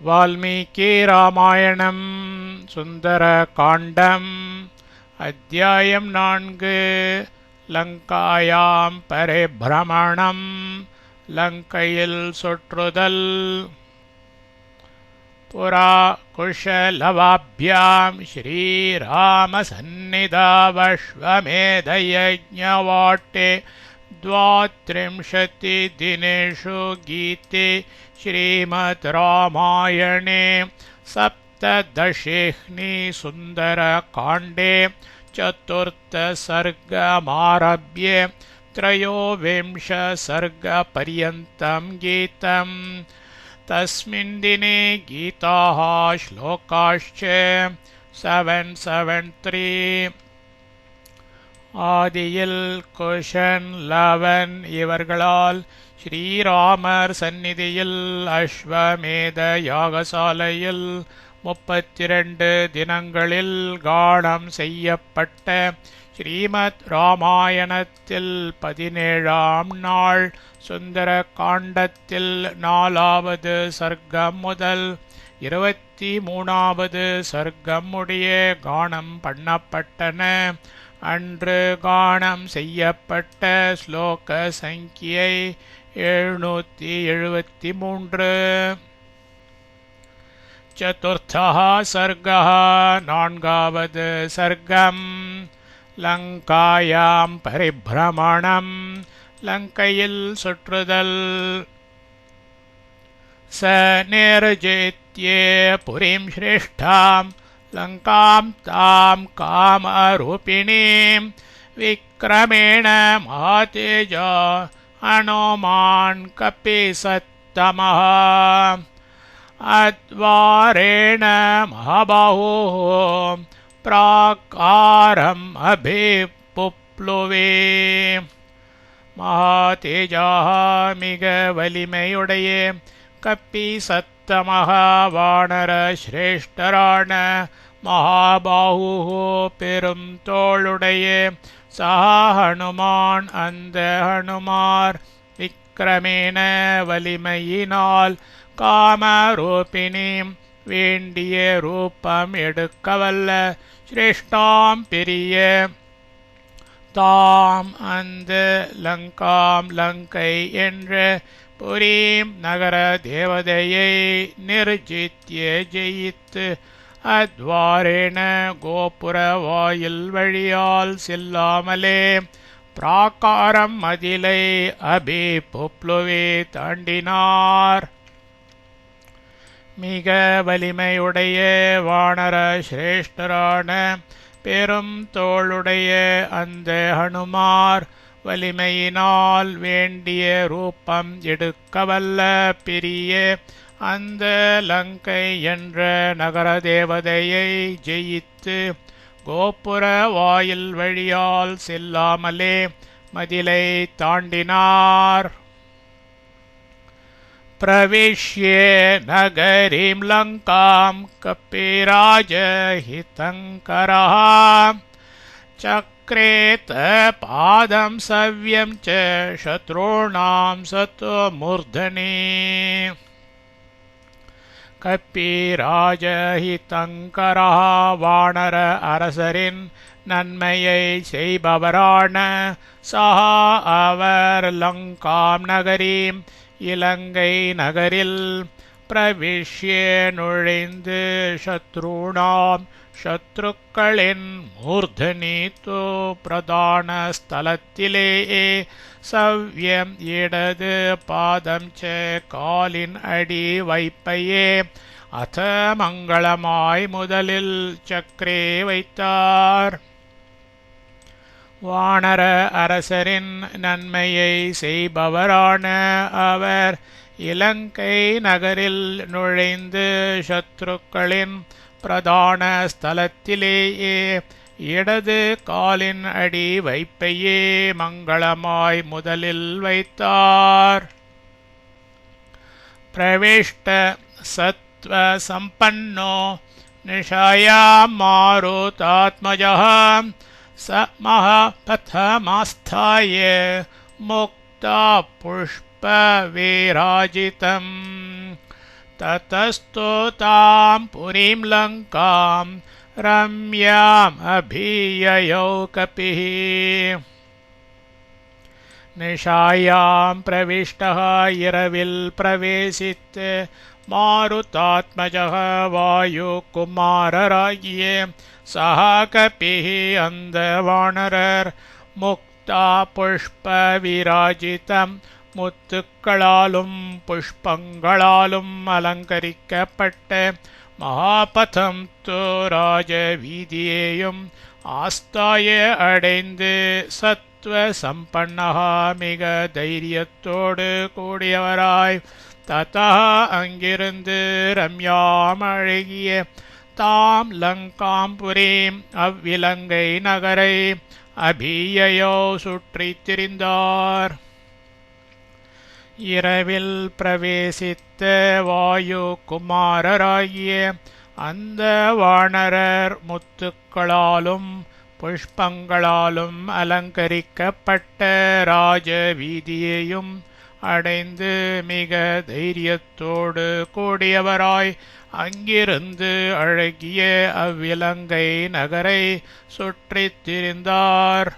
வால்மீகி ராமாயணம் சுந்தர காண்டம் அத்தியாயம் 4 லங்காயாம் பரிப்ரமணம் லங்கையில் சுற்றுதல். புரா குஷலவாப்யாம் ஸ்ரீராம சந்நிதாவஸ்வமேதயஜ்ஞவாட்டே द्वात्रिंशति दिनेषु गीते श्रीमद् रामायणे सप्तदशेऽह्नि सुन्दरकाण्डे चतुर्थ सर्गमारभ्य त्रयोविंश सर्गपर्यन्तं गीतम्. तस्मिन् दिने गीताः श्लोकाश्च 773. ஆதியில் குஷன் லவன் இவர்களால் ஸ்ரீராமர் சந்நிதியில் அஸ்வமேத யாகசாலையில் 32 தினங்களில் கானம் செய்யப்பட்ட ஸ்ரீமத் ராமாயணத்தில் 17ஆம் நாள் சுந்தர காண்டத்தில் 4வது சர்க்கம் முதல் 23வது சர்க்கம் முடிய கானம் பண்ணப்பட்டன. அன்று கானம் செய்யப்பட்ட ஸ்லோக சங்கியை 773. சதுர்த்தः சர்கः நான்காவது சர்க்கம். லங்காயாம் பரிப்ரமணம் லங்கையில் சுற்றுதல். ச நிர்ஜித்யே புரிம் ஸ்ரேஷ்டாம் லங்காம் தாம் காமரூபிணீம் விக்ரமேண மகாதேஜா ஹனுமான் கபிசத்தமஹ அத்வாரேண மகாபாஹுः பிராகாரம் அபிப்புப்ளுவே. மகாதேஜாः மிக வலிமையுடைய கபிசத்தமஹ வானர சிரேஷ்டரான மகாபாஹு பெரும் தோளுடைய சஹா ஹனுமான் அந்த ஹனுமார் விக்ரமேன வலிமையினால் காமரூபிணி வேண்டிய ரூபம் எடுக்கவல்ல சிரேஷ்டாம் பெரிய தாம் அந்த லங்காம் லங்கை என்ற புரீம் நகர தேவதையை நிர்ஜித்ய ஜெயித்து அத்வாரேன கோபுர வாயில் வழியால் செல்லாமலே பிராகாரம் மதிலை அபிப்புப்ளுவே தாண்டினார். மிக வலிமையுடைய வானர சிரேஷ்டரான பெரும் தோளுடைய அந்த ஹனுமார் வலிமையினால் வேண்டிய ரூபம் எடுக்கவல்ல பெரிய அந்த லங்கை என்ற நகர தேவதையை ஜெயித்து கோபுர வாயில் வழியால் செல்லாமலே மதிலை தாண்டினார். பிரவிஷ்ய நகரீம் லங்காம் கபிராஜஹிதங்கரஹ சக்ரேத பாதம் சவ்யம் ச சத்ருணாம் சத்வ மூர்தனி. கபிராஜஹிதங்கரஹ வானர அரசரின் நன்மையை செய்பவரான சஹா அவர் லங்காம் நகரீம் இலங்கை நகரில் பிரவிஷ்ய நுழைந்து சத்ருணாம் சத்ருக்களின் மூர்தனி தோ பிரதான ஸ்தலத்திலேயே சவ்யம் இடது பாதம் ச காலின் அடி வைப்பையே அத மங்களமாய் முதலில் சக்கரே வைத்தார். வானர அரசரின் நன்மையை செய்பவரான அவர் இலங்கை நகரில் நுழைந்து சத்ருக்களின் பிரதான ஸ்தலத்திலேயே இடது காலின் அடி வைப்பையே மங்களமாய் முதலில் வைத்தார். பிரவிஷ்ட சத்வ சம்பன்னோ நிஷாயாம் மாருதாத்மஜः स महापथमास्थाय मुक्ता पुष्पविराजितं ततस्तो तां पुरीं लङ्कां रम्याम् अभिययौ कपिः निशायां प्रविष्टः இரவில் பிரவேசித்து மாருதாத்மஜः வாயுகுமாரராகிய சஹா கபிः அந்த வானரர் முக்தா புஷ்ப விராஜிதம் முத்துக்களாலும் புஷ்பங்களாலும் அலங்கரிக்கப்பட்ட மகாபதம் ராஜ வீதியையும் ஆஸ்தாய அடைந்து சத்வ சம்பன்னஹா மிக தைரியத்தோடு கூடியவராய் ததா அங்கிருந்து ரம்யாம் அழகிய தாம் லங்காம்புரீம் அவ்விலங்கை நகரை அபியயோ சுற்றித் திரிந்தார். இரவில் பிரவேசித்த வாயு குமாரராகிய அந்த வானரர் முத்துக்களாலும் புஷ்பங்களாலும் அலங்கரிக்கப்பட்ட ராஜ வீதியையும் அடைந்து மிக தைரியத்தோடு கூடியவராய் அங்கிருந்து அழகிய அவ்விலங்கை நகரை சுற்றித் திரிந்தார்.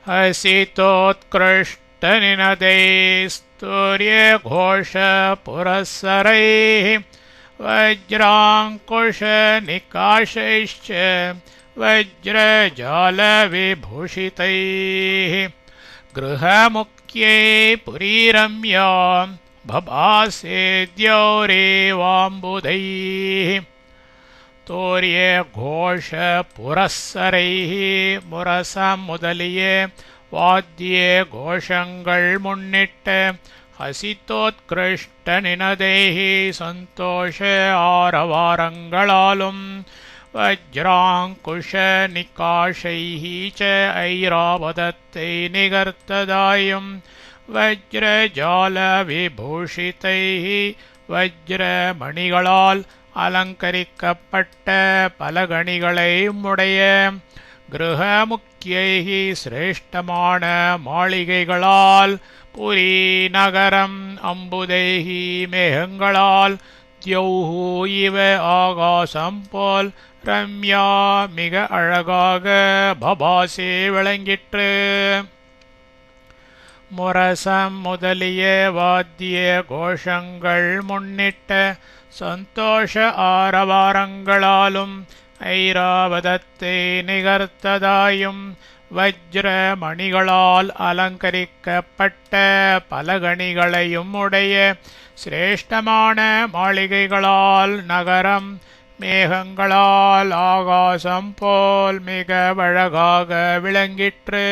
ஹசிதோத்கிருஷ்டநினதைஸ்தூர்ய கோஷ புரஸ்ஸரைः வஜ்ராங்குஷ நிகாஷைश्च வஜ்ரஜாலவிபூஷிதைः गृहमुख्यै पुरीरम्यां भभासेद्यौरेवाम्बुदैः தோரியகோஷபுரஸ்ஸரைः முரசம் முதலிய வாத்திய கோஷங்கள் முன்னிட்ட ஹசிதோத்கிருஷ்ட நினதைஹி சந்தோஷ ஆரவாரங்களாலும் வஜ்ராங்குஷ நிகாஷைஹி ச ஐராவதத்தை நிகர்த்ததாயும் வஜ்ரஜால விபூஷிதைஹி வஜ்ரமணிகளால் அலங்கரிக்கப்பட்ட பலகணிகளையும் உடைய கிருஹமுக்கியைஹி சிரேஷ்டமான மாளிகைகளால் புரி நகரம் அம்புதைஹி மேகங்களால் த்யௌஹு இவ ஆகாசம் போல் ரம்யா மிக அழகாக பபாசே விளங்கிற்று. முரசம் முதலிய வாத்திய கோஷங்கள் முன்னிட்ட சந்தோஷ ஆரவாரங்களாலும் ஐராவதத்தை நிகர்த்ததாயும் வஜ்ரமணிகளால் அலங்கரிக்கப்பட்ட பலகணிகளையும் உடைய சிரேஷ்டமான மாளிகைகளால் நகரம் மேகங்களால் ஆகாசம் போல் மிக அழகாக விளங்கிற்று.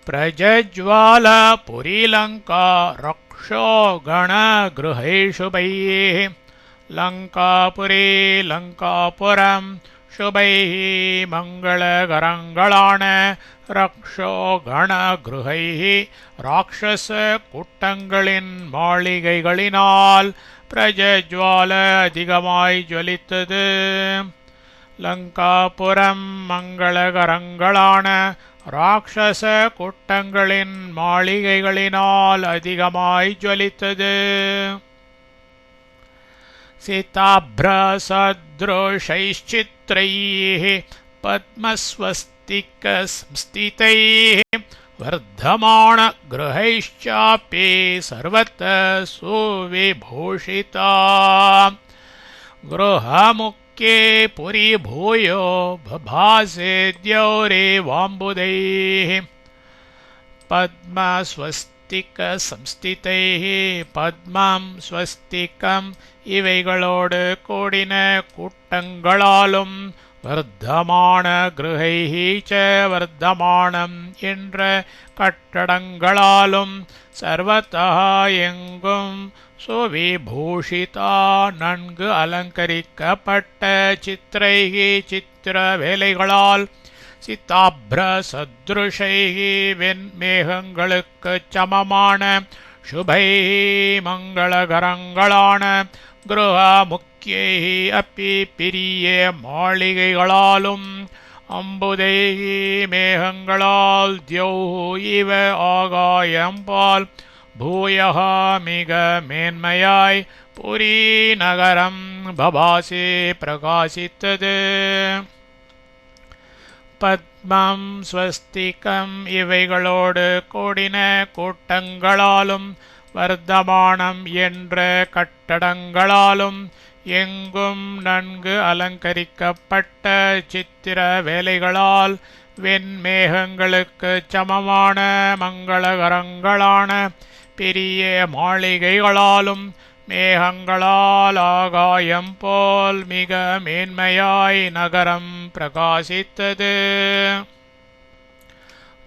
பிரஜஜ்வால புரிலங்கா ரக்ஷோ கண கிருஹைஷுபைः லங்காபுரி லங்காபுரம் சுபைः மங்களகரங்களான ரக்ஷோ கண கிருஹைः ராட்சச கூட்டங்களின் மாளிகைகளினால் பிரஜஜ்வால அதிகமாய் ஜொலித்தது. லங்காபுரம் மங்களகரங்களான ராட்சச கூட்டங்களின் மாளிகைகளினால் அதிகமாய் ஜொலித்தது. சிதாப்ரசத்ருஷைश्चित्रैः பத்மஸ்வஸ்திகஸ்ம்ஸ்திதைः வர்தமான கிருஹைश्चापि சர்வத்த சுவிபூஷிதா கிருஹமுக்யே புரி பூயோ பபாசேத்யௌரேவாம்புதைः பத்மஸ்வஸ்திகசம்ஸ்திதைः பத்மம் ஸ்வஸ்திகம் இவைகளோடு கூடின கூட்டங்களாலும் வர்தமான கிருஹைஹி ச வர்தமானம் என்ற கட்டடங்களாலும் சர்வதா எங்கும் சுவிபூஷிதா நன்கு அலங்கரிக்கப்பட்ட சித்திரைஹி சித்திர வேலைகளால் சித்தாப்ரசத்ருஷைஹி வெண்மேகங்களுக்குச் சமமான சுபைஹி மங்களகரங்களான கிருஹமுக்யைஹி அப்பி பிரிய மாளிகைகளாலும் அம்புதைஹி மேகங்களால் த்யௌஹு இவ ஆகாயம் பால் பூயः மிக மேன்மையாய் புரி நகரம் பபாசி பிரகாசித்தது. பத்மம் ஸ்வஸ்திகம் இவைகளோடு கூடின கூட்டங்களாலும் வர்த்தமானம் என்ற கட்டடங்களாலும் எங்கும் நன்கு அலங்கரிக்கப்பட்ட சித்திர வேலைகளால் வெண்மேகங்களுக்கு சமமான மங்களகரங்களான பெரிய மாளிகைகளாலும் மேகங்களால் ஆகாயம் போல் மிக மேன்மையாய் நகரம் பிரகாசித்தது.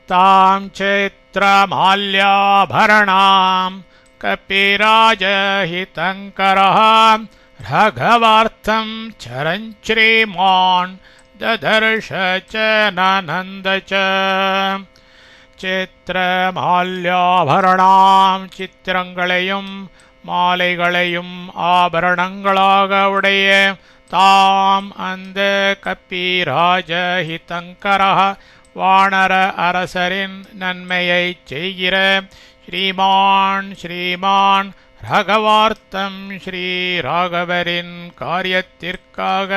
தாம் சித்ரமால்யாபரணாம் கபிராஜஹிதங்கரः ரகவார்த்தம் சரஞ்ச்ரீமான் ததர்ஷ ச நனந்த ச. சித்திரமால்யாபரணாம் சித்திரங்களையும் மாலைகளையும் ஆபரணங்களாக உடைய தாம் அந்த கப்பிராஜஹிதங்கரः வானர அரசரின் நன்மையைச் செய்கிற ஸ்ரீமான் ரகவார்த்தம் ஸ்ரீ ராகவரின் காரியத்திற்காக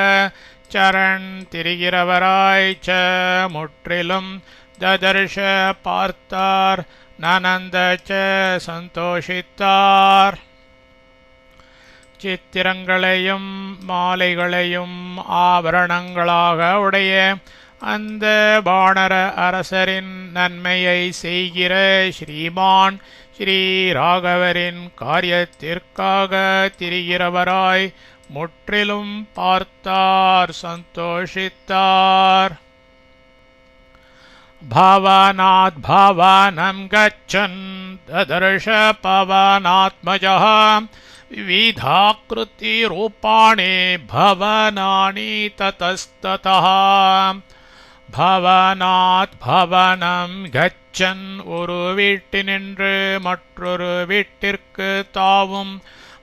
சரண் திரிகிறவராய் ச முற்றிலும் ததர்ஷ பார்த்தார் நனந்த ச சந்தோஷித்தார். சித்திரங்களையும் மாலைகளையும் ஆபரணங்களாக உடைய அந்த வானர அரசரின் நன்மையை செய்கிற ஸ்ரீமான் ஸ்ரீ ராகவரின் காரியத்திற்காக திரிகிறவராய் முற்றிலும் பார்த்தார் சந்தோஷித்தார். பவனாத் பவனம் கச்சன் ததர்ஷ பவனாத்மஜः விவிதாக்ருதி ரூபாணி பவனானி ததஸ்ததः. பவனாத் பவனம் கச்சன் ஒரு வீட்டினின்று மற்றொரு வீட்டிற்கு தாவும்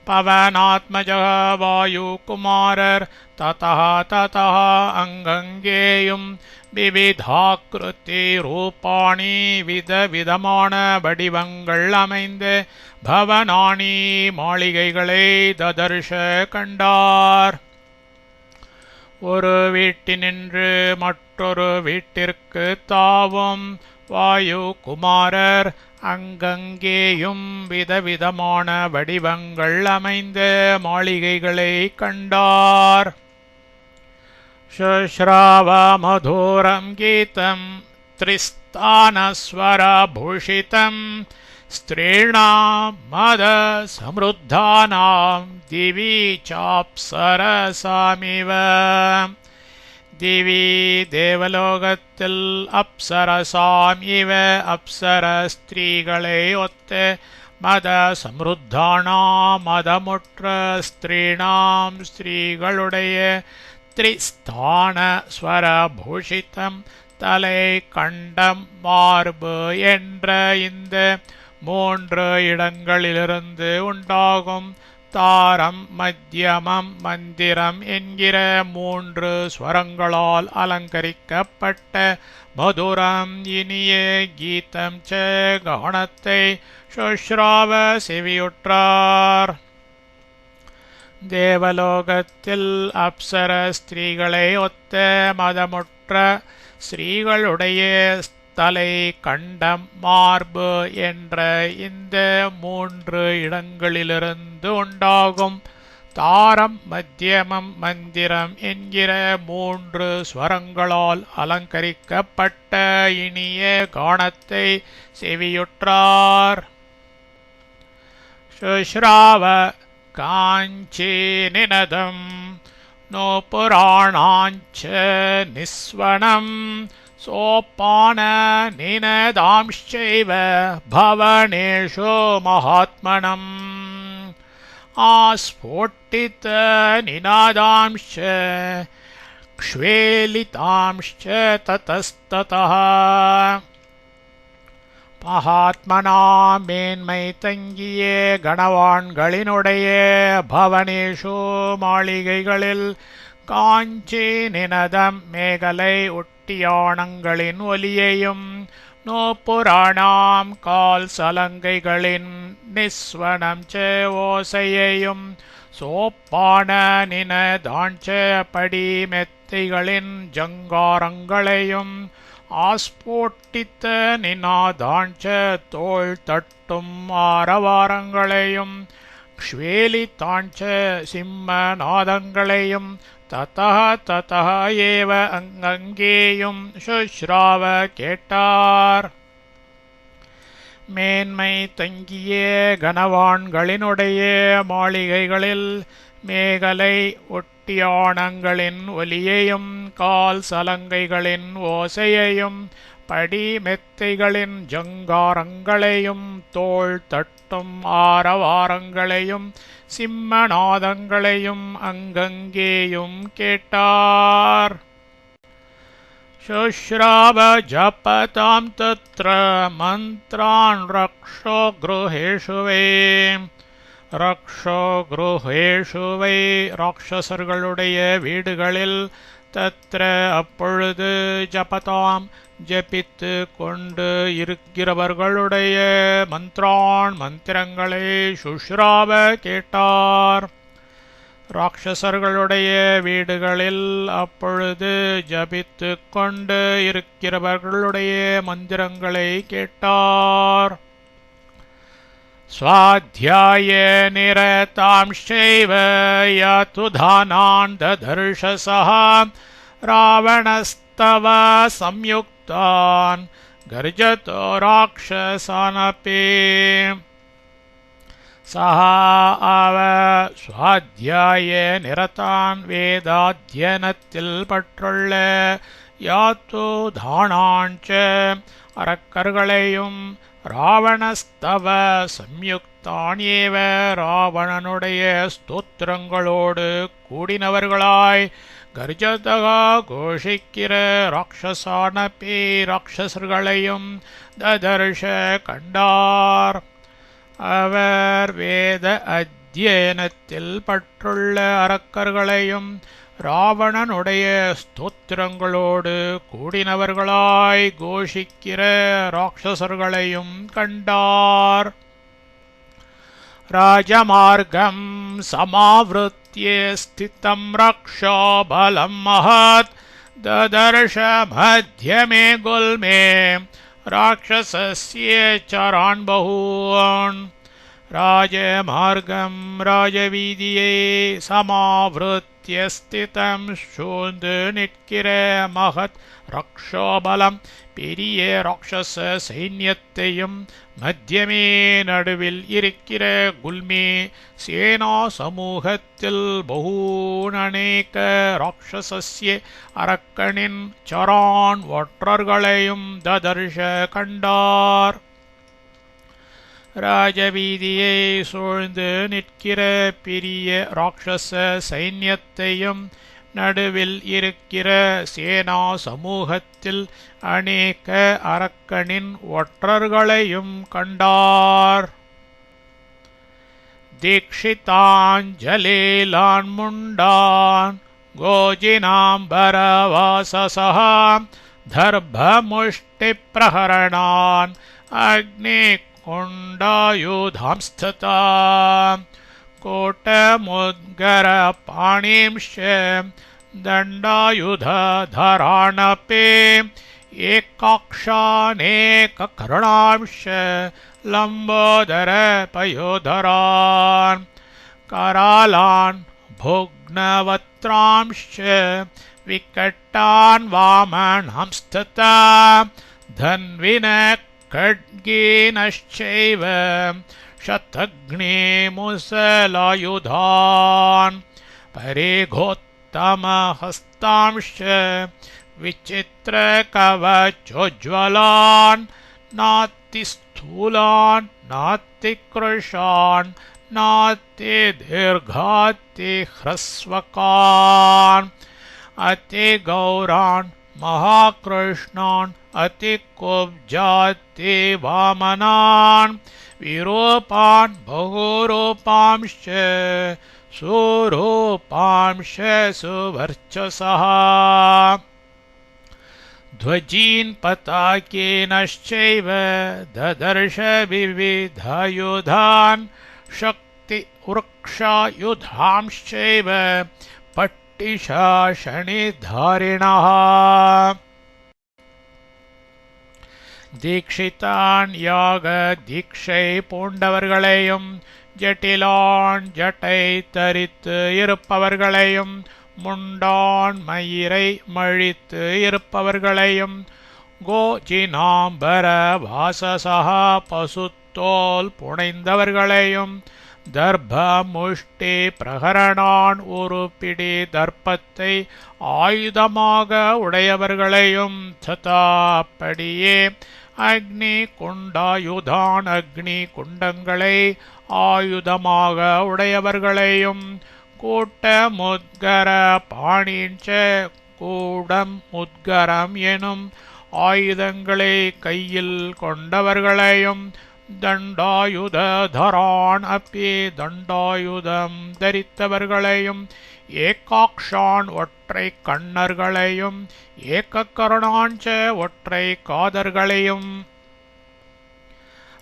பவனாத்மஜः வாயுகுமாரர் ததः ததः அங்கங்கேயும் விவிதாக்ருதி ரூபாணி விதவிதமான வடிவங்கள் அமைந்த பவனானி மாளிகைகளை ததர்ஷ கண்டார். ஒரு வீட்டினின்று மற்றொரு வீட்டிற்கு தாவும் வாயுகுமாரர் அங்கங்கேயும் விதவிதமான வடிவங்கள் அமைந்த மாளிகைகளை கண்டார். சுஷ்ராவ மதுரம் கீதம் த்ரிஸ்தானஸ்வரபூஷிதம் ஸ்திரீணாம் மத சம்ருத்தானாம் திவி சாப்சரசாமிவ. திவி தேவலோகத்தில் அப்சரசாம் இவ அப்சர ஸ்திரீகளை ஒத்த மத சம்ருத்தானாம் மதமுற்ற ஸ்திரீணாம் ஸ்திரீகளுடைய த்ரிஸ்தான ஸ்வரபூஷிதம் தலை கண்டம் மார்பு என்ற இந்த மூன்று இடங்களிலிருந்து உண்டாகும் தாரம் மத்தியமம் மந்திரம் என்கிற மூன்று ஸ்வரங்களால் அலங்கரிக்கப்பட்ட மதுரம் இனிய கீதம் ச கானத்தை சுஷ்ராவ செவியுற்றார். தேவலோகத்தில் அப்சர ஸ்திரீகளை ஒத்த மதமுற்ற ஸ்ரீகளுடைய தலை கண்டம் மார்பு என்ற இந்த மூன்று இடங்களிலிருந்து உண்டாகும் தாரம் மத்தியமம் மந்திரம் என்கிற மூன்று ஸ்வரங்களால் அலங்கரிக்கப்பட்ட இனிய கானத்தை செவியுற்றார். சுஷ்ராவ காஞ்சி நினதம் நோ புராணாஞ்ச நிஸ்வனம் சோப்பான நினதாம்ச்சைவ பவனேஷு மகாத்மனம் ஆஸ்போட்டித நிநாதாம்ச்ச க்ஷ்வேலிதாம்ச்ச ததஸ்ததः. மகாத்மனா மேன்மை தங்கிய கணவான்களினுடைய பவனேஷு மாளிகைகளில் காஞ்சி நினதம் மேகலை ஒட்டியானங்களின் ஒலியையும் நோப்புராணாம் கால் சலங்கைகளின் நிஸ்வனம் சே ஓசையையும் சோப்பான நினதாஞ்ச படி மெத்தைகளின் ஜங்காரங்களையும் ஆஸ்போட்டித்த நினாதாஞ்ச தோள் தட்டும் ஆரவாரங்களையும் க்ஷ்வேலிதாஞ்ச சிம்மநாதங்களையும் ததஹ ததஹ ஏவ அங்கங்கேயும் சுஷ்ராவ கேட்டார். மேன்மை தங்கிய கனவான்களினுடைய மாளிகைகளில் மேகலை ஒட்டியாணங்களின் ஒலியையும் கால் சலங்கைகளின் ஓசையையும் படி மெத்தைகளின் ஜங்காரங்களையும் தோள் தட்டும் ஆரவாரங்களையும் சிம்மநாதங்களையும் அங்கங்கேயும் கேட்டார். சுஷ்ராவ ஜபதாம் தத்ர மந்த்ரான் ரக்ஷோ குருஹேஷு வை ராட்சசர்களுடைய வீடுகளில் தத்ர அப்பொழுது ஜபதாம் ஜபித்து கொண்டு இருக்கிறவர்களுடைய மந்த்ரான் மந்திரங்களை சுஷ்ராவ கேட்டார். ராட்சசர்களுடைய வீடுகளில் அப்பொழுது ஜபித்து கொண்டு இருக்கிறவர்களுடைய மந்திரங்களை கேட்டார். ஸ்வாத்யாய நிரதாம்சைவ யதுதானான் ததர்ஷசஹ ராவணஸ்தவ சம்யுக்தான் கர்ஜதோ ராக்ஷசானபி சஹா அவ ஸ்வாத்யாய நிரதான் வேதாத்தியனத்தில் பற்றுள்ள யாத்துதானாஞ்ச அரக்கர்களையும் ராவணஸ்தவ சம்யுக்தான் ஏவ ராவணனுடைய ஸ்தோத்திரங்களோடு கூடினவர்களாய் கர்ஜதகா கோஷிக்கிற ராட்சசானபி ராட்சசர்களையும் ததர்ஷ கண்டார். அவர் வேத அத்தியனத்தில் பற்றுள்ள அரக்கர்களையும் ராவணனுடைய ஸ்தோத்திரங்களோடு கூடினவர்களாய் கோஷிக்கிற ராட்சசர்களையும் கண்டார். ராஜமார்க்கம் சமாவ்ருத்ய ஸ்திதம் ரக்ஷோ பலம் மஹத் ததர்ஷ மத்யமே குல்மே ராட்சசஸ்ய சரான் பஹூன். ராஜமார்க்கம் ராஜவீதியை சமாவ்ருத்ய ஸ்திதம் சூழ்ந்து நிற்கிற மகத் ரக்ஷோபலம் பெரிய ராட்சச சைன்யத்தையும் மத்தியமே நடுவில் இருக்கிற குல்மே சேனா சமூகத்தில் பகூனேக ராட்சசஸ்ய அரக்கனின் சரான் ஒற்றர்களையும் ததர்ஷ கண்டார். ராஜவீதியை சூழ்ந்து நிற்கிற பெரிய ராட்சச சைன்யத்தையும் நடுவில் இருக்கிற சேனா சமூகத்தில் அநேக அரக்கனின் ஒற்றர்களையும் கண்டார். தீக்ஷிதாஞ்சலேலான் முண்டான் கோஜினாம்பரவாசசா தர்பமுஷ்டி பிரஹரணான் அக்னி குண்டாயுதாம்ஸ்ததா கோட்டமுத்கர பாணிம்ஷ தண்டாயுதராணபே ஏகாக்ஷானேககர்ணாம்ஷ லம்போதர பயோதரான் கராலான் भुग्नवत्रांश्च विकटान् वामनांस्तथा धन्विनः खड्गेनश्चैव शतघ्नेमुसलायुधान् परेघोत्तमहस्तांश्च विचित्रकवचोज्ज्वलान् नातिस्थूलान् नातिकृशान् नातिदीर्घातिह्रस्वकान् अतिगौरान् महाकृष्णान् अतिकुब्जाति वामनान् विरूपान् बहुरूपांश्च सुरूपांश्च सुवर्चसः ध्वजीन् पताकेनश्चैव ददर्श विविधायुधान् शक्तिवृक्षायुधांश्चैव पट्टिशासनिधारिणः दीक्षितान् यागदीक्षை பூண்டவர்களையும் ஜட்டிலான் ஜட்டை தரித்து இருப்பவர்களையும் முண்டான் மயிரை மழித்து இருப்பவர்களையும் கோஜினாம்பர வாசசா பசுத்தோல் புனைந்தவர்களையும் தர்ப முஷ்டி பிரகரணான் ஒரு பிடி தர்ப்பத்தை ஆயுதமாக உடையவர்களையும் ததா அப்படியே அக்னி குண்டாயுதான் அக்னி குண்டங்களை ஆயுதமாக உடையவர்களையும் கூட்ட முத்கர பாணிஞ்ச கூடம் முத்கரம் எனும் ஆயுதங்களை கையில் கொண்டவர்களையும் தண்டாயுதரான் அப்பி தண்டாயுதம் தரித்தவர்களையும் ஏகாக்ஷான் ஒற்றை கண்ணர்களையும் ஏகக்கருணாஞ்ச ஒற்றை காதர்களையும்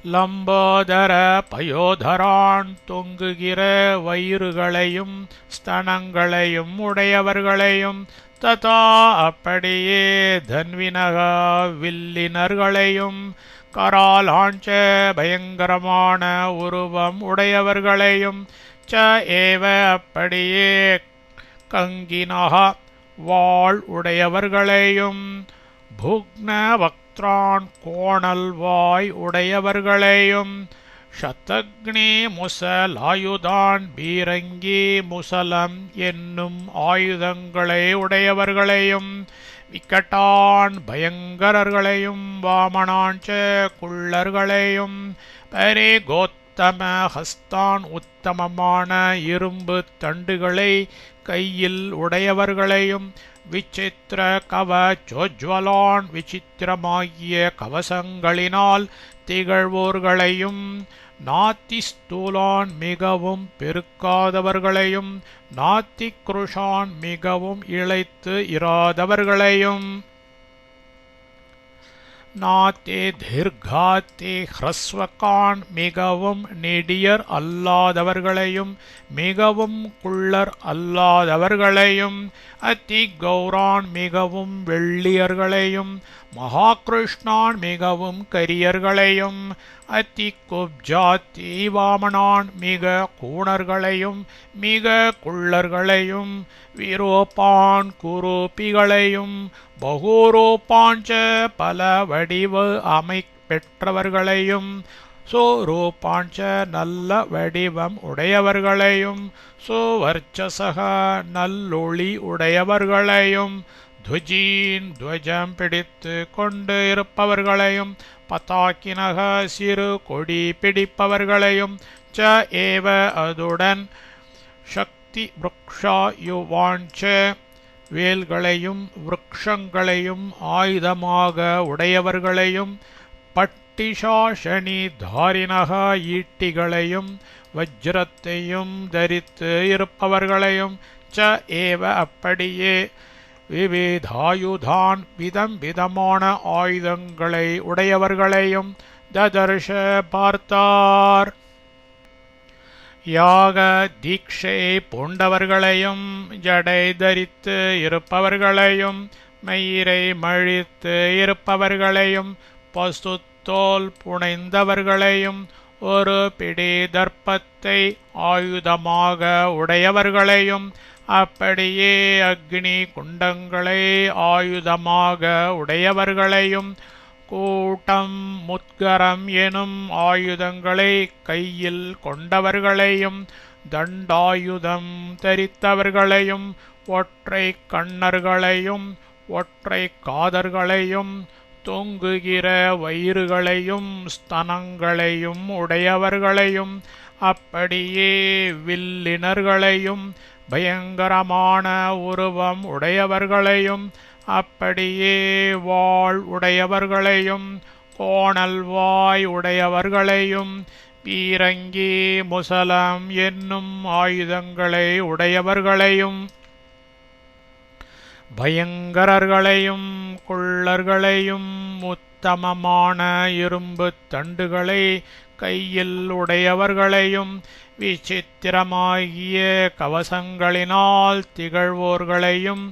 லம்போதர பயோதரான் தொங்குகிற வயிறுகளையும் ஸ்தனங்களையும் உடையவர்களையும் ததா அப்படியே தன்வினக வில்லினர்களையும் கராலாஞ்ச பயங்கரமான உருவம் உடையவர்களையும் ச ஏவ அப்படியே கங்கினக வாள் உடையவர்களையும் புக்ன வக்த்ரான் கோணல் வாய் உடையவர்களையும் சதக்னி முசலாயுதான் பீரங்கி முசலம் என்னும் ஆயுதங்களை உடையவர்களையும் விக்கட்டான் பயங்கரர்களையும் வாமனாஞ்ச குள்ளர்களையும் பரிகோத்தம ஹஸ்தான் உத்தமமான இரும்பு தண்டுகளை கையில் உடையவர்களையும் விசித்திர கவச்சோஜ்வலான் விசித்திரமாகிய கவசங்களினால் திகழ்வோர்களையும் நாத்திஸ்தூலான் மிகவும் பெருக்காதவர்களையும் நாத்திக்ருஷான் மிகவும் இளைத்து இராதவர்களையும் நாத்தே தீர்காத்தே ஹ்ரஸ்வகான் மிகவும் நெடியர் அல்லாதவர்களையும் மிகவும் குள்ளர் அல்லாதவர்களையும் அதி கௌரான் மிகவும் வெள்ளியர்களையும் மகாகிருஷ்ணான் மிகவும் கரியர்களையும் அதி குப்ஜாத்தி வாமனான் மிக கூணர்களையும் மிக குள்ளர்களையும் விரோபான் குரூபிகளையும் பகூரோபாஞ்ச பல வடிவு பெற்றவர்களையும் சோரூபாஞ்ச நல்ல வடிவம் உடையவர்களையும் சுவர்ச்சசக நல்லொளி உடையவர்களையும் துவஜீன் துவஜம் பிடித்து கொண்டு இருப்பவர்களையும் பதாக்கினக சிறு கொடி பிடிப்பவர்களையும் ச ஏவ அதுடன் சக்தி விருக்ஷாயுவாஞ்ச வேல்களையும் விருக்ஷங்களையும் ஆயுதமாக உடையவர்களையும் பட்டிஷாசனி தாரினக ஈட்டிகளையும் வஜ்ரத்தையும் தரித்து இருப்பவர்களையும் ச ஏவ அப்படியே விவிதாயுதான் விதம் விதமான ஆயுதங்களை உடையவர்களையும் ததர்ஷ பார்த்தார். யாக தீட்சை பூண்டவர்களையும் ஜடை தரித்து இருப்பவர்களையும் மயிரை மழித்து இருப்பவர்களையும் பசுத்தோல் புனைந்தவர்களையும் ஒரு பிடி தர்ப்பத்தை ஆயுதமாக உடையவர்களையும் அப்படியே அக்னி குண்டங்களை ஆயுதமாக உடையவர்களையும் கூட்டம் முத்கரம் எனும் ஆயுதங்களை கையில் கொண்டவர்களையும் தண்டாயுதம் தரித்தவர்களையும் ஒற்றை கண்ணர்களையும் ஒற்றை காதர்களையும் தொங்குகிற வயிறுகளையும் ஸ்தனங்களையும் உடையவர்களையும் அப்படியே வில்லினர்களையும் பயங்கரமான உருவம் உடையவர்களையும் அப்படியே வாள் உடையவர்களையும் கோணல் வாய் உடையவர்களையும் பீரங்கி முசலம் என்னும் ஆயுதங்களை உடையவர்களையும் பயங்கரர்களையும் குள்ளர்களையும் உத்தமமான இரும்புத் தண்டுகளை கையில் உடையவர்களையும் விசித்திரமாகிய கவசங்களினால் திகழ்வோர்களையும்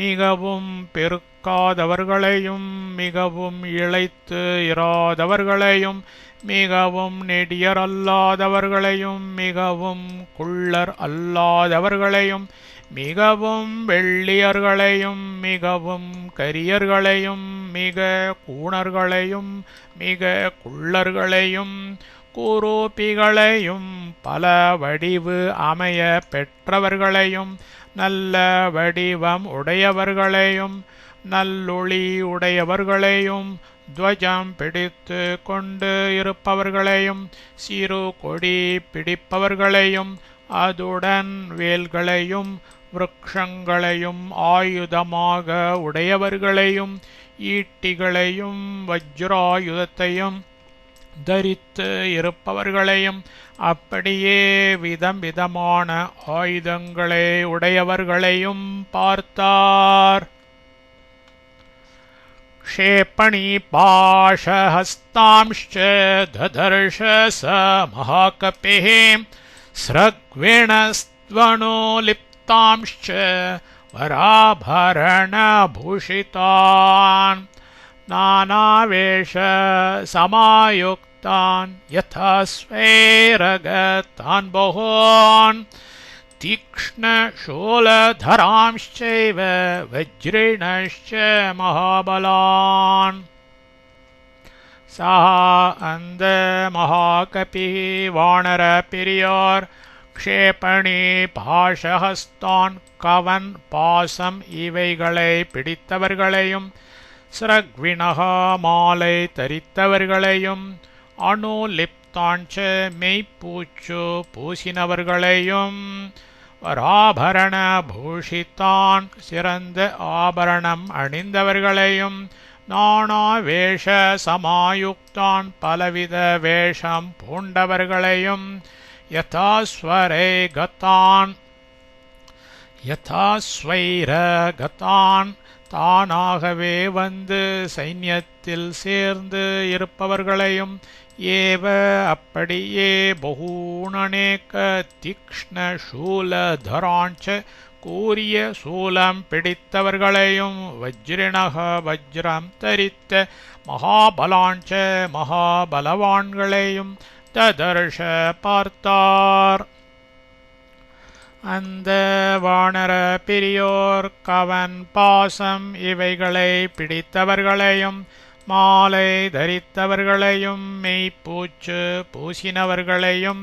மிகவும் பெருக்காதவர்களையும் மிகவும் இளைத்து இராதவர்களையும் மிகவும் நெடியரல்லாதவர்களையும் மிகவும் குள்ளர் அல்லாதவர்களையும் மிகவும் வெள்ளியர்களையும் மிகவும் கரியர்களையும் மிக கூணர்களையும் மிக குள்ளர்களையும் குரூபிகளையும் பல வடிவு அமைய பெற்றவர்களையும் நல்ல வடிவம் உடையவர்களையும் நல்லொளி உடையவர்களையும் துவஜம் பிடித்து கொண்டு இருப்பவர்களையும் சிறு கொடி பிடிப்பவர்களையும் அதுடன் வேல்களையும் விருட்சங்களையும் ஆயுதமாக உடையவர்களையும் ஈட்டிகளையும் வஜ்ராயுதத்தையும் தரித்து இருப்பவர்களையும் அப்படியே விதம் விதமான ஆயுதங்களை உடையவர்களையும் பார்த்தார். क्षेपणी पाशहस्तांश्च ददर्श स महाकपिः स्रग्विणस्त्वणुलिप्तांश्च वराभरणभूषितान् नानावेशसमायुक्तान् यथा स्वैरगतान् बहून् तीक्ष्णशूलधरांश्चैव वज्रिणश्च महाबलान्. सः அந்த महाकपिः வானரபெரியார் க்ஷேபணி பாசஹஸ்தான் கவன் பாசம் இவைகளை பிடித்தவர்களையும் ஸ்ரக்விணஹ மாலை தரித்தவர்களையும் அனுலிப்தாஞ்ச மெய்ப்பூச்சு பூசினவர்களையும் வராபரண பூஷித்தான் சிறந்த ஆபரணம் அணிந்தவர்களையும் நானா வேஷ சமாயுக்தான் பலவித வேஷம் பூண்டவர்களையும் யதாஸ்வரை கத்தான் யதாஸ்வைர கத்தான் தானாகவே வந்து சைன்யத்தில் சேர்ந்து இருப்பவர்களையும் ஏவ அப்படியே பகூனநேக தீக்ஷ்ண சூலதராஞ்ச கூரிய சூலம் பிடித்தவர்களையும் வஜ்ரிணக வஜ்ரம் தரித்த மகாபலாஞ்ச மகாபலவான்களையும் ததர்ஷ பார்த்தார். அந்த வானர பெரியோர் கவன் பாசம் இவைகளை பிடித்தவர்களையும் மாலை தரித்தவர்களையும் மெய்ப்பூச்சு பூசினவர்களையும்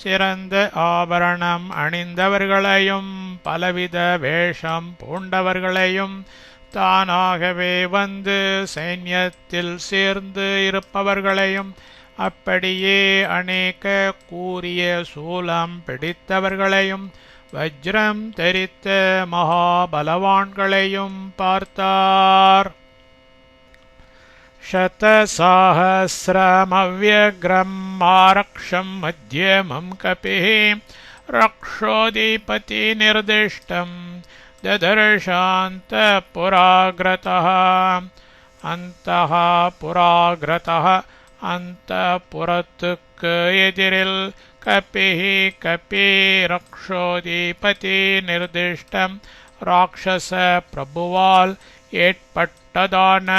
சிறந்த ஆபரணம் அணிந்தவர்களையும் பலவித வேஷம் பூண்டவர்களையும் தானாகவே வந்து சைன்யத்தில் சேர்ந்து இருப்பவர்களையும் அப்படியே அநேக கூரிய சூலம் பிடித்தவர்களையும் வஜ்ரம் தரித்த மகாபலவான்களையும் பார்த்தார். शतसाहस्रमव्यग्रम् आरक्षम् मध्यमम् कपिः रक्षोधिपतिनिर्दिष्टम् ददर्शान्तःपुराग्रतः अन्तः पुराग्रतः अन्तःपुरத்துக்கு எதிரில் कपिः कपि रक्षोधिपति निर्दिष्टम् ராட்சச பிரபுவால் ஏற்பட்டதான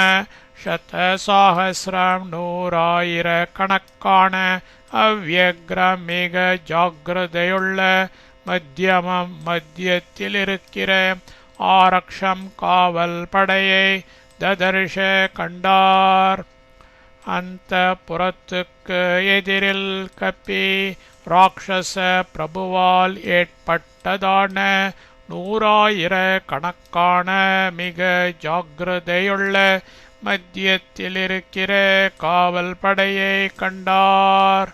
சதசாஹஸ்ரம் நூறாயிரக்கணக்கான அவ்யக்ரம் மிக ஜாக்கிரதையுள்ள மத்தியமம் மத்தியத்தில் இருக்கிற ஆரக்ஷம் காவல் படையை ததர்ஷ கண்டார். அந்த புறத்துக்கு எதிரில் கப்பி ராட்சச பிரபுவால் ஏற்பட்டதான 100,000 மிக ஜாக்கிரதையுள்ள மத்தியத்தில் இருக்கிற காவல் படையை கண்டார்.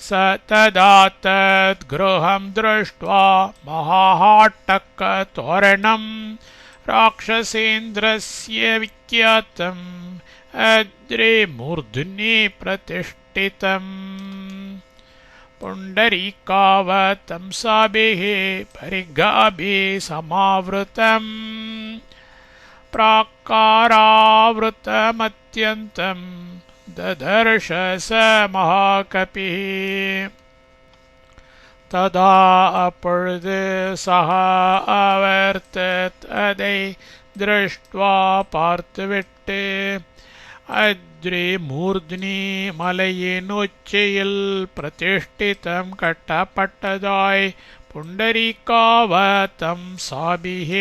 स तदा तद्गृहं दृष्ट्वा महाहाटकतोरणं राक्षसेन्द्रस्य विख्यातम् अद्रिमूर्ध्नि प्रतिष्ठितम् पुण्डरीकावतं साभिः परिगाभिः समावृतम् प्राकारावृतमत्यन्तं ददर्श स महाकपिः तदा अपொழுது सः அவர்த்ததை दृष्ट्वा பார்த்துவிட்டு अद्रि मूर्ध्नि मलयिन उच्चैयिल प्रतिष्ठितं कट्टपट्टदाय पुण्डरीकावतं साभिः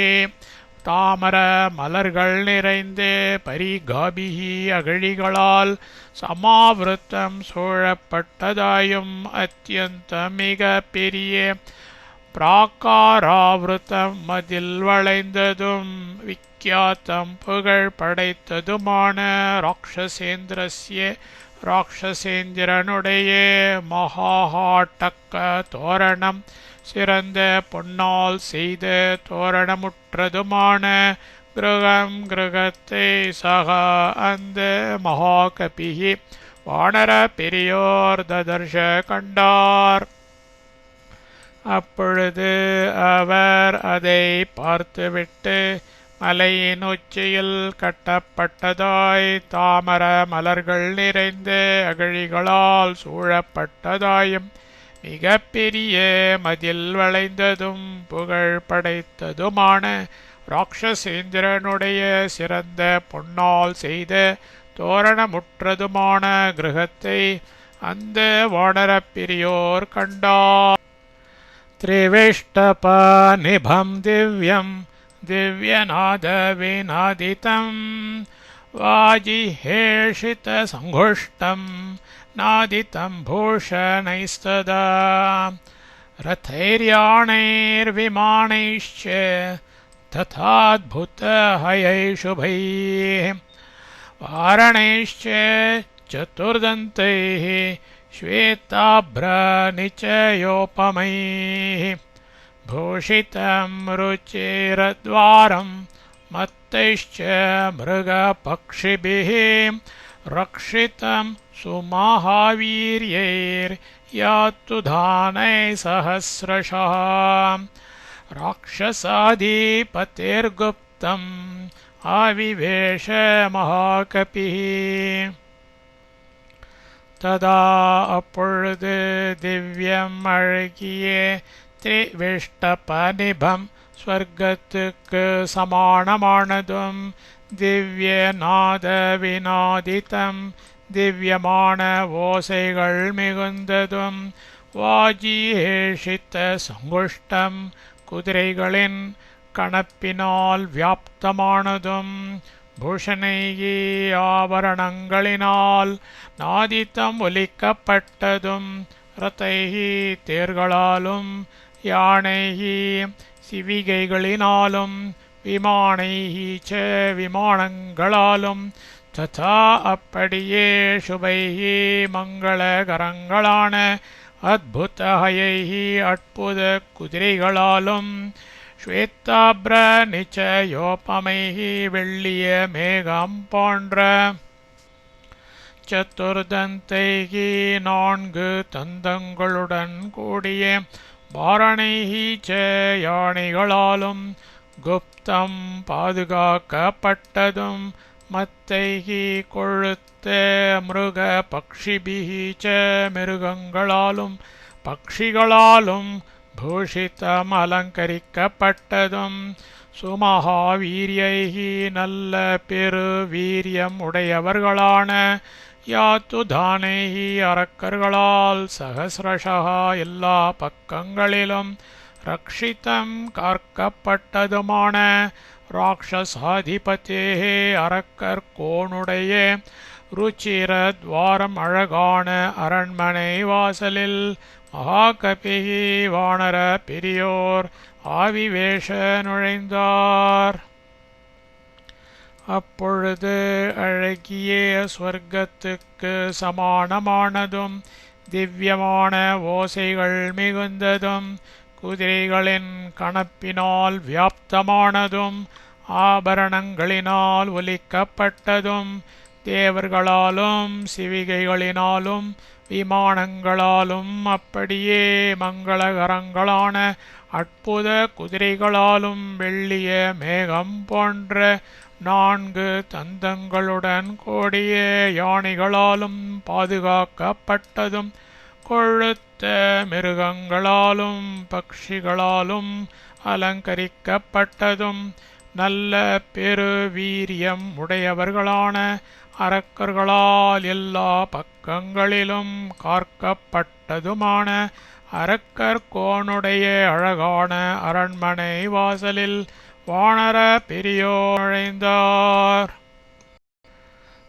தாமர மலர்கள் நிறைந்த பரிகாபிஹி அகழிகளால் சமாவிருத்தம் சூழப்பட்டதாயும் அத்தியந்த மிக பெரிய பிராகாராவிருத்தம் மதில் வளைந்ததும் விக்கியாத்தம் புகழ் படைத்ததுமான ராட்சசேந்திரனுடைய மகாஹாட்டக்க தோரணம் சிறந்த பொன்னால் செய்த தோரணமுற்றதுமான கிரகத்தை சக அந்த மகாகபிஹி வானர பெரியோர் ததர்ஷ கண்டார். அப்பொழுது அவர் அதை பார்த்துவிட்டு மலையின் உச்சியில் கட்டப்பட்டதாய் தாமர மலர்கள் நிறைந்த அகழிகளால் சூழப்பட்டதாயும் மிக பெரிய மதில் வளைந்ததும் புகழ் படைத்ததுமான ராட்சசேந்திரனுடைய சிறந்த பொன்னால் செய்த தோரணமுற்றதுமான கிரகத்தை அந்த வானரப் பெரியோர் கண்டார். திரிவிஷ்டபநிபம் திவ்யம் திவ்யநாத விநாதிதம் வாஜிஹேஷித சங்குஷ்டம் नादितं भूषणैस्तदा रथैर्याणैर्विमानैश्च तथाद्भुतहयैशुभैः वारणैश्च चतुर्दन्तैः श्वेताभ्रनिचयोपमैः भूषितं रुचिरद्वारं मत्तैश्च मृगपक्षिभिः रक्षितं सुमहावीर्यैर्यातुधानै सहस्रशः राक्षसाधिपतिर्गुप्तम् आविवेश महाकपिः. तदा அப்பொழுது திவ்யம் அழகிய திரிவிஷ்டபநிபம் ஸ்வர்க்கத்துக்கு சமானமானதும் திவ்யநாத விநாதிதம் திவ்யமான ஓசைகள் மிகுந்ததும் வாஜிஹேஷித்த சங்குஷ்டம் குதிரைகளின் கணப்பினால் வியாப்தமானதும் பூஷணைகி ஆபரணங்களினால் நாதித்தம் ஒலிக்கப்பட்டதும் ரதைகி தேர்களாலும் யானைகி சிவிகைகளினாலும் விமானைஹி ச விமானங்களாலும் ததா அப்படியே சுபைஹி மங்களகரங்களான அத்புதஹயைஹி அற்புத குதிரைகளாலும் ஸ்வேதாப்ர நிச்சயோபமைஹி வெள்ளிய மேகம் போன்ற சதுர்தந்தைஹி நான்கு தந்தங்களுடன் கூடிய வாரணைஹி ச யானைகளாலும் குப்தம் பாதுகாக்கப்பட்டதும் மத்தைஹி கொழுத்த மிருக பக்ஷிபிஹி ச மிருகங்களாலும் பக்ஷிகளாலும் பூஷிதம் அலங்கரிக்கப்பட்டதும் சுமஹாவீரியைஹி நல்ல பெரு வீரியம் உடையவர்களான யாத்துதானைஹி அரக்கர்களால் சகசிரஷா எல்லா பக்கங்களிலும் ரக்ஷிதம் காக்கப்பட்டதுமான ராட்சசாதிபதே அரக்கர் கோனுடைய ருச்சிர துவாரம் அழகான அரண்மனை வாசலில் மகாகபிஹி வானர பெரியோர் ஆவிவேஷ நுழைந்தார். அப்பொழுது அழகிய ஸ்வர்க்கத்துக்கு சமானமானதும் திவ்யமான ஓசைகள் மிகுந்ததும் குதிரைகளின் கணப்பினால் வியாப்தமானதும் ஆபரணங்களினால் ஒலிக்கப்பட்டதும் தேவர்களாலும் சிவிகைகளினாலும் விமானங்களாலும் அப்படியே மங்களகரங்களான அற்புத குதிரைகளாலும் வெள்ளிய மேகம் போன்ற 4 தந்தங்களுடன் கூடிய யானைகளாலும் பாதுகாக்கப்பட்டதும் கொழுத்த மிருகங்களாலும் பக்ஷிகளாலும் அலங்கரிக்கப்பட்டதும் நல்ல பெரு வீரியம் உடையவர்களான அரக்கர்களால் எல்லா பக்கங்களிலும் காக்கப்பட்டதுமான அரக்கர் கோனுடைய அழகான அரண்மனை வாசலில் வானர பெரியோர் நுழைந்தார்.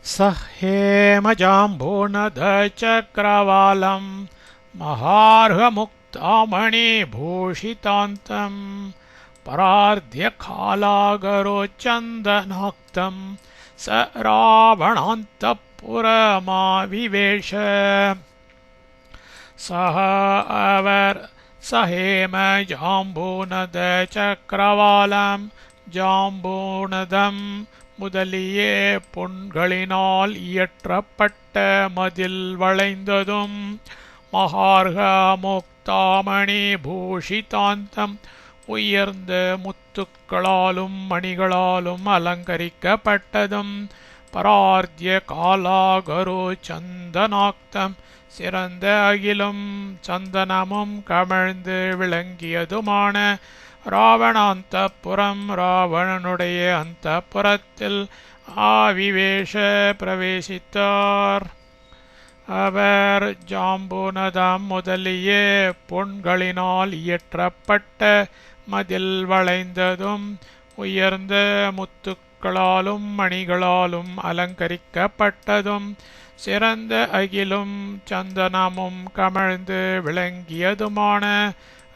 சஹேமஜாம்பூனதச்சக்ரவாலம் மகார்ஹமுக்தாமணிபூஷிதாந்தம் பரார்த்தியகாலாகரோச்சந்தனாக்தம் स रावणान्तःपुरमाविवेश. सहेम ஜாம்பூனதச்சக்ரவாலம் ஜாம்பூனதம் முதலிய பொன்களினால் இயற்றப்பட்ட மதில் வளைந்ததும் மகார்க முக்தாமணி பூஷிதாந்தம் உயர்ந்த முத்துக்களாலும் மணிகளாலும் அலங்கரிக்கப்பட்டதும் பரார்த்திய காலாகரு சந்தனாக்தம் சிறந்த அகிலும் சந்தனமும் கமழ்ந்து விளங்கியதுமான ராவணாந்தப்புரம் ராவணனுடைய அந்தப்புரத்தில் ஆவிவேஷ பிரவேசித்தார். அவர் ஜாம்பூனதம் முதலிய பொன்களினால் இயற்றப்பட்ட மதில் வளைந்ததும் உயர்ந்த முத்துக்களாலும் மணிகளாலும் அலங்கரிக்கப்பட்டதும் சிறந்த அகிலும் சந்தனமும் கமழ்ந்து விளங்கியதுமான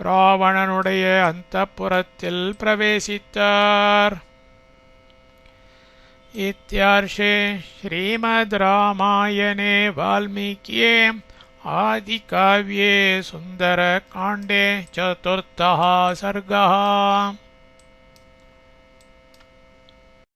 ராவணனுடைய அந்தப்புரத்தில் பிரவேசித்தார். इत्यार्षे श्रीमद् रामायणे वाल्मीकिये आदिकाव्ये सुन्दरकाण्डे 4th सर्गः।